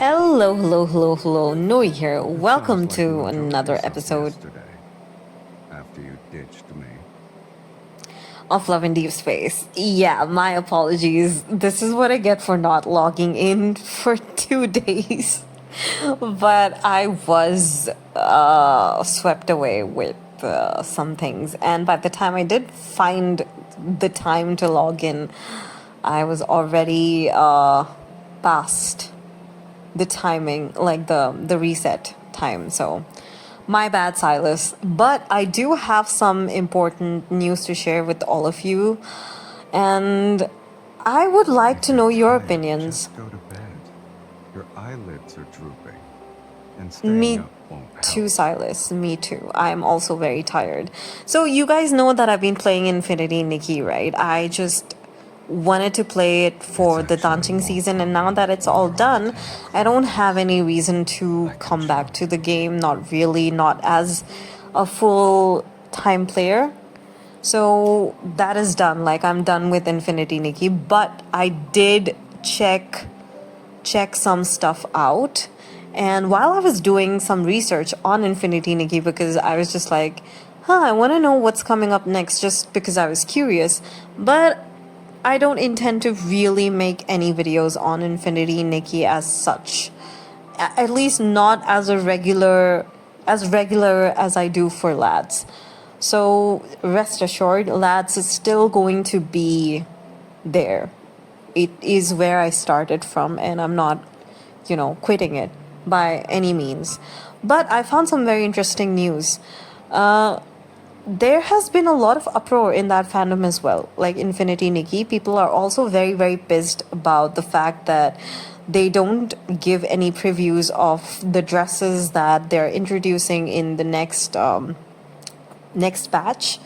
Hello, hello, hello, hello. Noi here. Welcome to another episode After you ditched me. of Love and Deepspace. Yeah, my apologies. This is what I get for not logging in for 2 days. But I was swept away with some things. And by the time I did find the time to log in, I was already past the timing, like the reset time. So my bad, Silas. But I do have some important news to share with all of you, and I would like to know your opinions. Just go to bed. Your eyelids are drooping. And Me staying up won't help. too, Silas. Me too. I'm also very tired. So you guys know that I've been playing Infinity Nikki, right? I just wanted to play it for the dancing season, and now that it's all done, I don't have any reason to come back to the game. Not really, not as a full-time player. So that is done. Like, I'm done with Infinity Nikki, but I did check some stuff out. And while I was doing some research on Infinity Nikki, because I was just like, I want to know what's coming up next, just because I was curious. But I don't intend to really make any videos on Infinity Nikki as such. At least not as regular as I do for lads. So rest assured, lads is still going to be there. It is where I started from, and I'm not, quitting it by any means. But I found some very interesting news. There has been a lot of uproar in that fandom as well, like Infinity Nikki. People are also very, very pissed about the fact that they don't give any previews of the dresses that they're introducing in the next batch,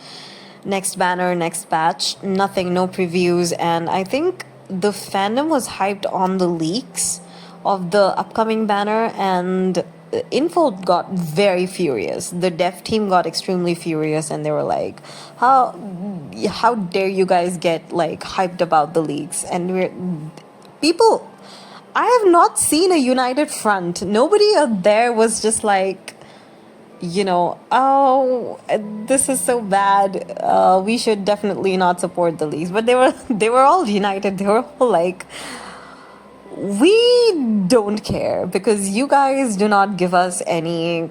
next banner, next batch. Nothing, no previews. And I think the fandom was hyped on the leaks of the upcoming banner, and Info got very furious. The dev team got extremely furious, and they were like, how dare you guys get like hyped about the leaks? And people, I have not seen a united front. Nobody out there was just like, oh, this is so bad, we should definitely not support the leaks. But they were all united. They were all like, we don't care, because you guys do not give us any,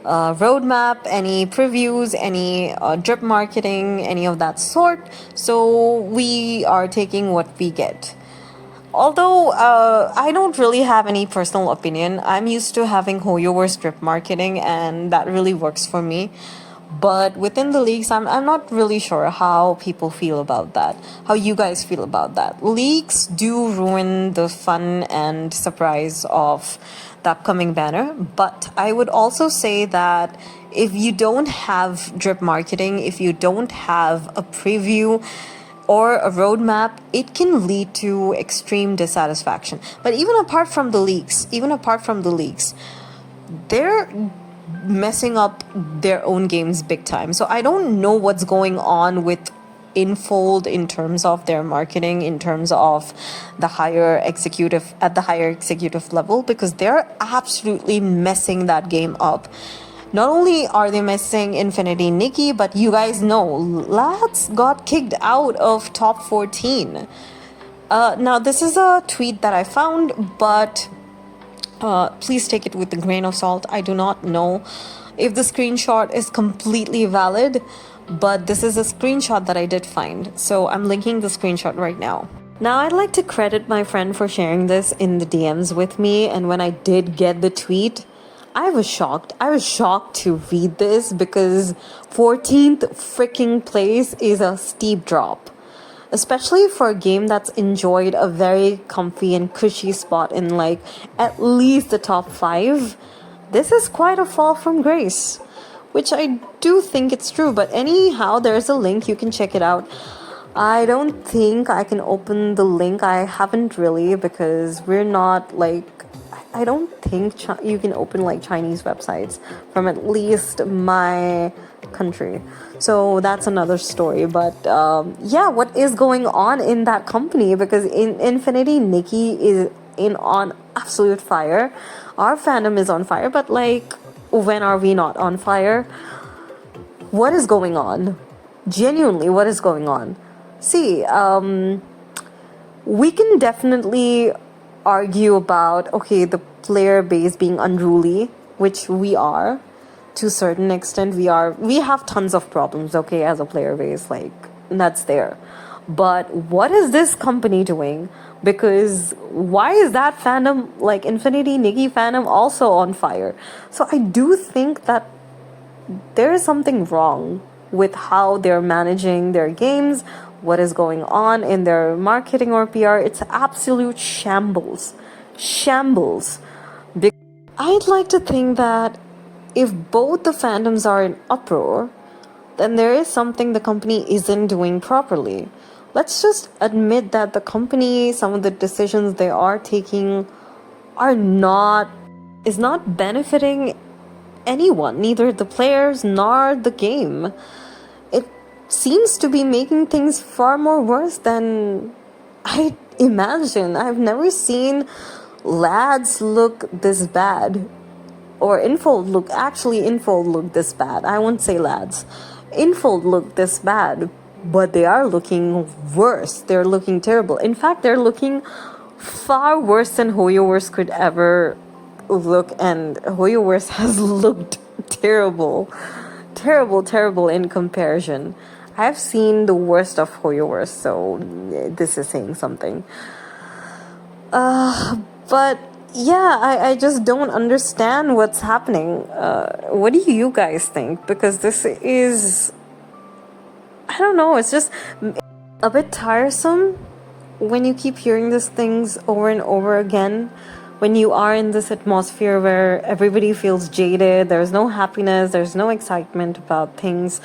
roadmap, any previews, any drip marketing, any of that sort. So we are taking what we get. Although I don't really have any personal opinion. I'm used to having Hoyoverse drip marketing, and that really works for me. But within the leagues, I'm not really sure how people feel about that. How you guys feel about that. Leaks do ruin the fun and surprise of the upcoming banner. But I would also say that if you don't have drip marketing, if you don't have a preview or a roadmap, it can lead to extreme dissatisfaction. But even apart from the leaks, they're messing up their own games big time. So I don't know what's going on with Infold in terms of their marketing, in terms of the higher executive level, because they're absolutely messing that game up. Not only are they missing Infinity Nikki, but you guys know, lads got kicked out of top 14. Now, this is a tweet that I found, but please take it with a grain of salt. I do not know if the screenshot is completely valid, but this is a screenshot that I did find. So I'm linking the screenshot right now. Now, I'd like to credit my friend for sharing this in the DMs with me, and when I did get the tweet, I was shocked. I was shocked to read this, because 14th freaking place is a steep drop. Especially for a game that's enjoyed a very comfy and cushy spot in like at least the top 5. This is quite a fall from grace, which I do think it's true. But anyhow, there's a link. You can check it out. I don't think I can open the link. I haven't really, because we're not like, I don't think you can open like Chinese websites from at least my country. So that's another story. But what is going on in that company? Because Infinity Nikki on absolute fire. Our fandom is on fire, but like, when are we not on fire? What is going on? Genuinely, what is going on? See, we can definitely argue about, okay, the player base being unruly, which we are to a certain extent. We have tons of problems, okay, as a player base, like, that's there. But what is this company doing? Because why is that fandom, like Infinity Nikki fandom, also on fire? So I do think that there is something wrong with how they're managing their games, what is going on in their marketing or PR. It's absolute shambles. Shambles. I'd like to think that if both the fandoms are in uproar, then there is something the company isn't doing properly. Let's just admit that the company, some of the decisions they are taking is not benefiting anyone, neither the players nor the game. It seems to be making things far more worse than I imagine. I've never seen lads look this bad, or Infold look this bad. I won't say lads. Infold look this bad, but they are looking worse. They're looking terrible. In fact, they're looking far worse than HoYoverse could ever look, and HoYoverse has looked terrible. Terrible in comparison. I've seen the worst of HoYoverse, so this is saying something. But yeah, I just don't understand what's happening. What do you guys think? Because this is, I don't know, it's just a bit tiresome when you keep hearing these things over and over again. When you are in this atmosphere where everybody feels jaded, there's no happiness, there's no excitement about things,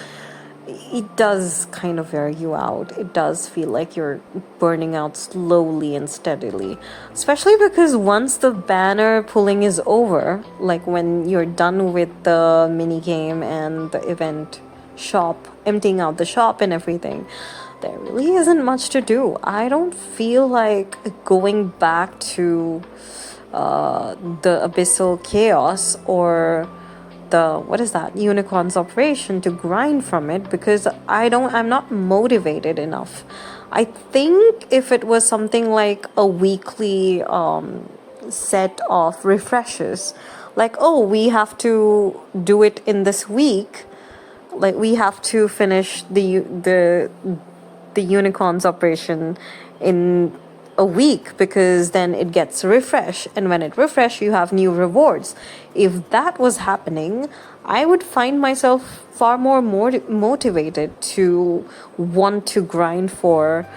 it does kind of wear you out. It does feel like you're burning out slowly and steadily. Especially because once the banner pulling is over, like when you're done with the mini game and the event shop, emptying out the shop and everything, there really isn't much to do. I don't feel like going back to the abyssal chaos or the, what is that, unicorn's operation, to grind from it, because I'm not motivated enough. I think if it was something like a weekly set of refreshes, like, oh, we have to do it in this week, like we have to finish the unicorn's operation in a week, because then it gets refreshed, and when it refreshes you have new rewards. If that was happening, I would find myself far more motivated to want to grind for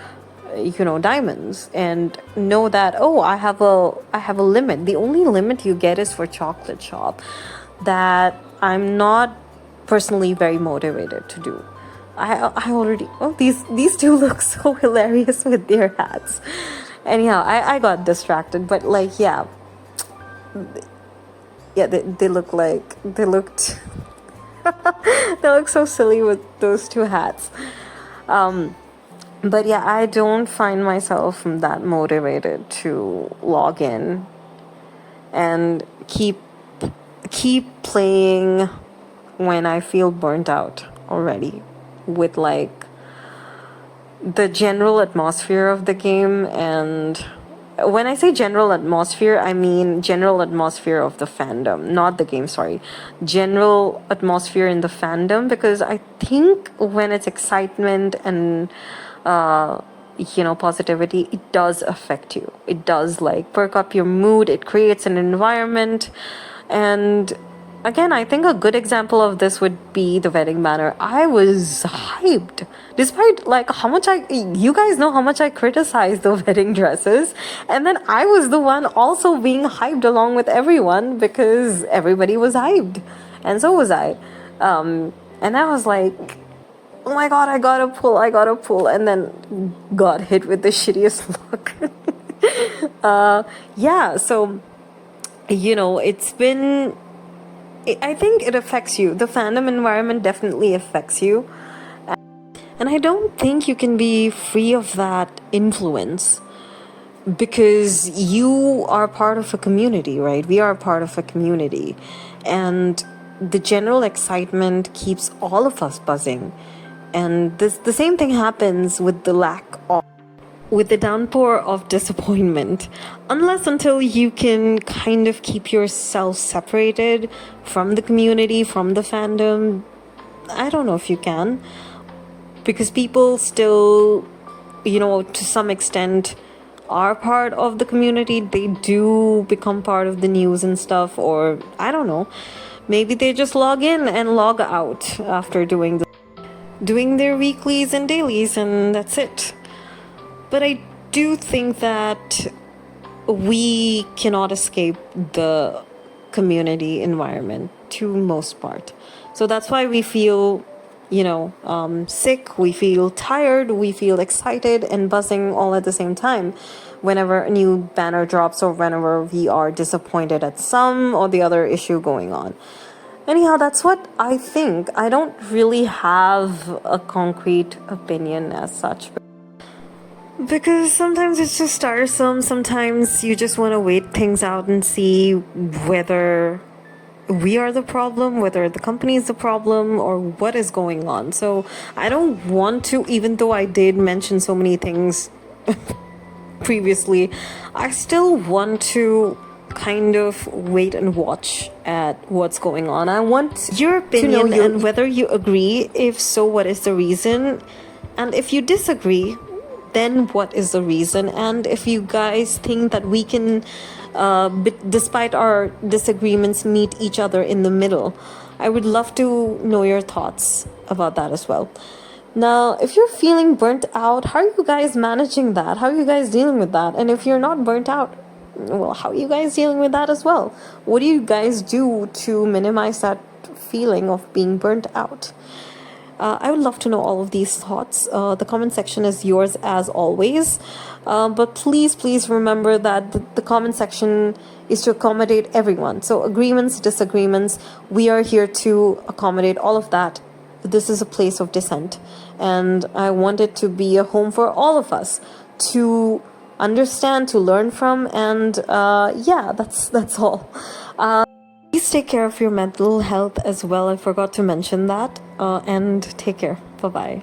diamonds, and know that, oh, I have a limit. The only limit you get is for chocolate shop, that I'm not personally very motivated to do. I already, oh, these two look so hilarious with their hats. Anyhow, I got distracted, but like, yeah, they look they look so silly with those two hats. But yeah, I don't find myself that motivated to log in and keep playing when I feel burnt out already with like the general atmosphere of the game. And when I say general atmosphere, I mean general atmosphere of the fandom, not the game, sorry. General atmosphere in the fandom, because I think when it's excitement and positivity, it does affect you. It does like perk up your mood. It creates an environment. And again, I think a good example of this would be the wedding banner. I was hyped, despite like how much you guys know how much I criticize the wedding dresses, and then I was the one also being hyped along with everyone, because everybody was hyped, and so was I. And I was like, oh my god, I gotta pull, and then got hit with the shittiest luck. Yeah, so it's been, I think it affects you. The fandom environment definitely affects you. And I don't think you can be free of that influence. because you are part of a community, right? We are part of a community, and the general excitement keeps all of us buzzing. And the same thing happens with the downpour of disappointment, unless until you can kind of keep yourself separated from the community, from the fandom. I don't know if you can, because people still, to some extent, are part of the community. They do become part of the news and stuff, or I don't know, maybe they just log in and log out after doing their weeklies and dailies, and that's it. But I do think that we cannot escape the community environment to most part. So that's why we feel, sick, we feel tired, we feel excited and buzzing all at the same time whenever a new banner drops or whenever we are disappointed at some or the other issue going on. Anyhow, that's what I think. I don't really have a concrete opinion as such, because sometimes it's just tiresome. Sometimes you just want to wait things out and see whether we are the problem, whether the company is the problem, or what is going on. So I don't want to, even though I did mention so many things previously, I still want to kind of wait and watch at what's going on. I want your opinion and whether you agree. If so, what is the reason? And if you disagree, then what is the reason? And if you guys think that we can, despite our disagreements, meet each other in the middle, I would love to know your thoughts about that as well. Now, if you're feeling burnt out, how are you guys managing that? How are you guys dealing with that? And if you're not burnt out, well, how are you guys dealing with that as well? What do you guys do to minimize that feeling of being burnt out? I would love to know all of these thoughts. The comment section is yours as always. But please remember that the comment section is to accommodate everyone. So agreements, disagreements, we are here to accommodate all of that. This is a place of dissent. And I want it to be a home for all of us to understand, to learn from. And that's all. Please take care of your mental health as well. I forgot to mention that. And take care. Bye-bye.